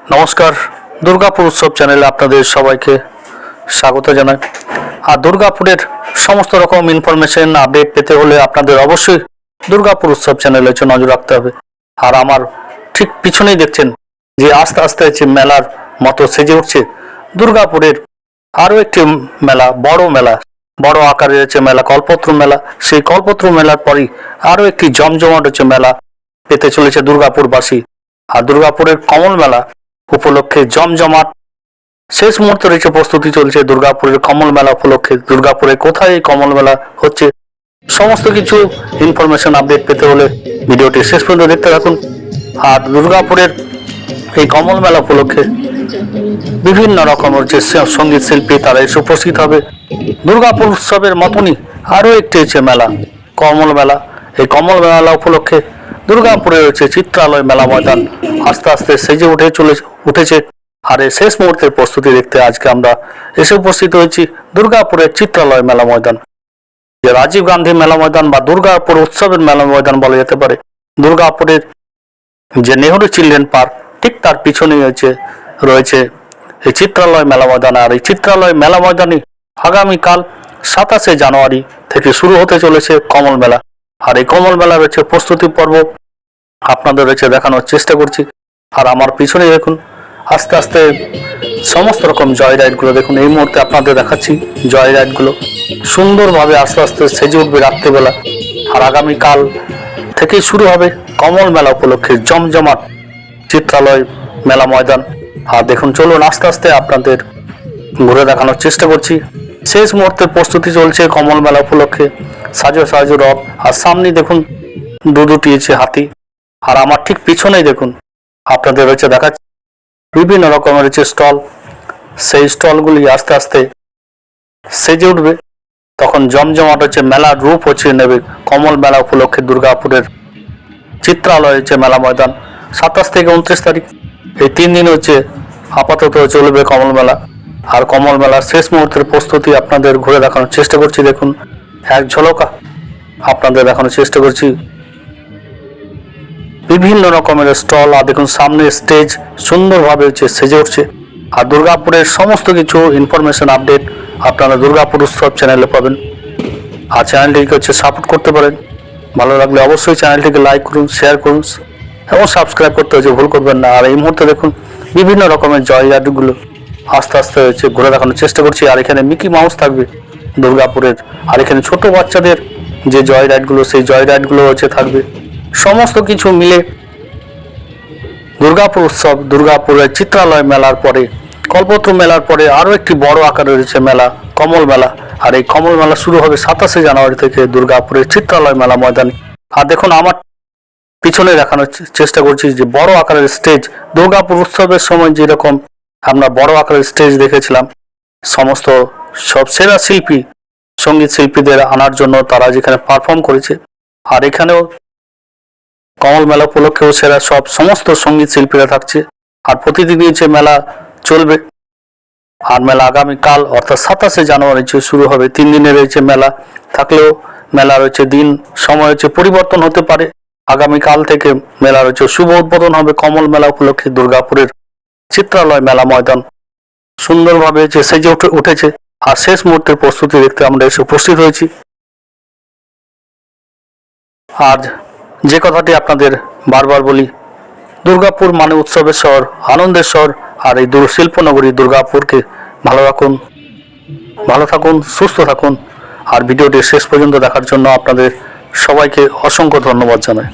নমস্কার, দুর্গাপুর উৎসব চ্যানেলে আপনাদের সবাইকে স্বাগত জানাই। আর দুর্গাপুরের সমস্ত রকম ইনফরমেশন আপডেট পেতে হলে আপনাদের অবশ্যই দুর্গাপুর উৎসব চ্যানেলে নজর রাখতে হবে। আর আমার ঠিক পিছনেই দেখছেন যে আস্তে আস্তে হচ্ছে মেলার মতো সেজে উঠছে দুর্গাপুরের আরও একটি মেলা, বড় আকারের হচ্ছে মেলা, কল্পতরু মেলা। সেই কল্পতরু মেলার পরই আরও একটি জমজমাট হচ্ছে মেলা পেতে চলেছে দুর্গাপুরবাসী। আর দুর্গাপুরের কমল মেলা উপলক্ষে জমজমাট শেষ মুহূর্তে রয়েছে, প্রস্তুতি চলছে দুর্গাপুরের কমল মেলা উপলক্ষে। দুর্গাপুরে কোথায় এই কমল মেলা হচ্ছে সমস্ত কিছু ইনফরমেশন আপডেট পেতে হলে ভিডিওটি শেষ পর্যন্ত দেখতে থাকুন। আর দুর্গাপুরের এই কমল মেলা উপলক্ষে বিভিন্ন রকমের যে সঙ্গীত শিল্পী তারা এসে উপস্থিত হবে। দুর্গাপুর উৎসবের মতনই আরও একটি হচ্ছে মেলা, কমল মেলা। এই কমল মেলা উপলক্ষে দুর্গাপুরে রয়েছে চিত্রালয় মেলা ময়দান আস্তে আস্তে সেজে উঠেছে। আর এই শেষ মুহূর্তের প্রস্তুতি দেখতে আজকে আমরা এসে উপস্থিত হয়েছি দুর্গাপুরের চিত্রালয় মেলা ময়দান, যে রাজীব গান্ধী মেলা ময়দান বা দুর্গাপুর উৎসবের মেলা ময়দান বলা যেতে পারে। দুর্গাপুরের যে নেহরু চিলড্রেন পার্ক ঠিক তার পিছনেই রয়েছে এই চিত্রালয় মেলা ময়দান। আর এই চিত্রালয় মেলা ময়দানে আগামীকাল 27শে জানুয়ারি থেকে শুরু হতে চলেছে কমল মেলা। আর এই কমল মেলা রয়েছে প্রস্তুতি পর্ব আপনাদের রয়েছে দেখানোর চেষ্টা করছি। আর আমার পিছনে দেখুন আস্তে আস্তে সমস্ত রকম জয় রাইডগুলো দেখুন, এই মুহূর্তে আপনাদের দেখাচ্ছি জয় রাইডগুলো সুন্দরভাবে আস্তে আস্তে সেজে উঠবে রাত্রিবেলা। আর আগামীকাল থেকেই শুরু হবে কমল মেলা উপলক্ষে জমজমাট চিত্রালয় মেলা ময়দান। আর দেখুন চলুন আস্তে আস্তে আপনাদের ঘুরে দেখানোর চেষ্টা করছি। শেষ মুহূর্তে প্রস্তুতি চলছে কমল মেলা উপলক্ষে, সাজো রথ। আর সামনে দেখুন দুটি হাতি। আর আমার ঠিক পিছনেই দেখুন আপনাদের হচ্ছে দেখাচ্ছি বিভিন্ন রকমের স্টল। সেই স্টলগুলি আস্তে আস্তে সেজে উঠবে, তখন জমজমাট মেলার রূপ নেবে কমল মেলা উপলক্ষে। দুর্গাপুরের চিত্রালয় মেলা ময়দান 27 থেকে 29 তারিখ এই 3 দিন আপাতত চলবে কমল মেলা। আর কমল মেলার শেষ মুহূর্তের প্রস্তুতি আপনাদের ঘুরে দেখানোর চেষ্টা করছি। দেখুন এক ঝলক আপনাদের দেখানোর চেষ্টা করছি বিভিন্ন রকমের স্টল। আর দেখুন সামনে স্টেজ সুন্দরভাবে সেজে উঠছে। আর দুর্গাপুরের সমস্ত কিছু ইনফরমেশন আপডেট আপনারা দুর্গাপুর উৎসব চ্যানেলে পাবেন। আর চ্যানেলটিকে সাপোর্ট করতে পারেন। ভালো লাগলে অবশ্যই চ্যানেলটিকে লাইক করুন, শেয়ার করুন এবং সাবস্ক্রাইব করতে ভুল করবেন না। আর এই মুহূর্তে দেখুন বিভিন্ন রকমের জয় রাইডগুলো আস্তে আস্তে ঘুরে দেখানোর চেষ্টা করছি। আর এখানে মিকি মাউস থাকবে দুর্গাপুরের। আর এখানে ছোট বাচ্চাদের যে জয় রাইডগুলো সেই জয় রাইডগুলো থাকবে। সমস্ত কিছু মিলে দুর্গাপুর উৎসব, দুর্গাপুরের চিত্রালয় মেলার পরে কল্পতরু মেলার পরে আরও একটি বড় আকারে রয়েছে মেলা, কমল মেলা। আর এই কমল মেলা শুরু হবে 27শে জানুয়ারি থেকে দুর্গাপুরের চিত্রালয় মেলা ময়দানে। আর দেখুন আমার পিছনে দেখানোর চেষ্টা করছি যে বড় আকারের স্টেজ। দুর্গাপুর উৎসবের সময় যেরকম আমরা বড় আকারের স্টেজ দেখেছিলাম, সমস্ত সব সেরা শিল্পী সঙ্গীত শিল্পীদের আনার জন্য তারা যেখানে পারফর্ম করেছে। আর এখানেও কমল মেলা উপলক্ষেও সেরা সমস্ত সঙ্গীত শিল্পীরা থাকছে। আর প্রতিদিনই মেলা চলবে। আর মেলা আগামীকাল অর্থাৎ 27শে জানুয়ারি শুরু হবে। 3 দিনের মেলা থাকলেও মেলা দিন সময় পরিবর্তন হতে পারে। আগামীকাল থেকে মেলার শুভ উদ্বোধন হবে কমল মেলা উপলক্ষে। দুর্গাপুরের চিত্রালয় মেলা ময়দান সুন্দরভাবে সেজে উঠেছে। আর শেষ মুহূর্তের প্রস্তুতি দেখতে আমরা এসে উপস্থিত হয়েছি। আর যে কথাটি আপনাদের বারবার বলি, দুর্গাপুর মানে উৎসবের শহর, আনন্দের শহর। আর এই শিল্পনগরী দুর্গাপুরকে ভালো থাকুন, সুস্থ থাকুন। আর ভিডিওটি শেষ পর্যন্ত দেখার জন্য আপনাদের সবাইকে অসংখ্য ধন্যবাদ জানাই।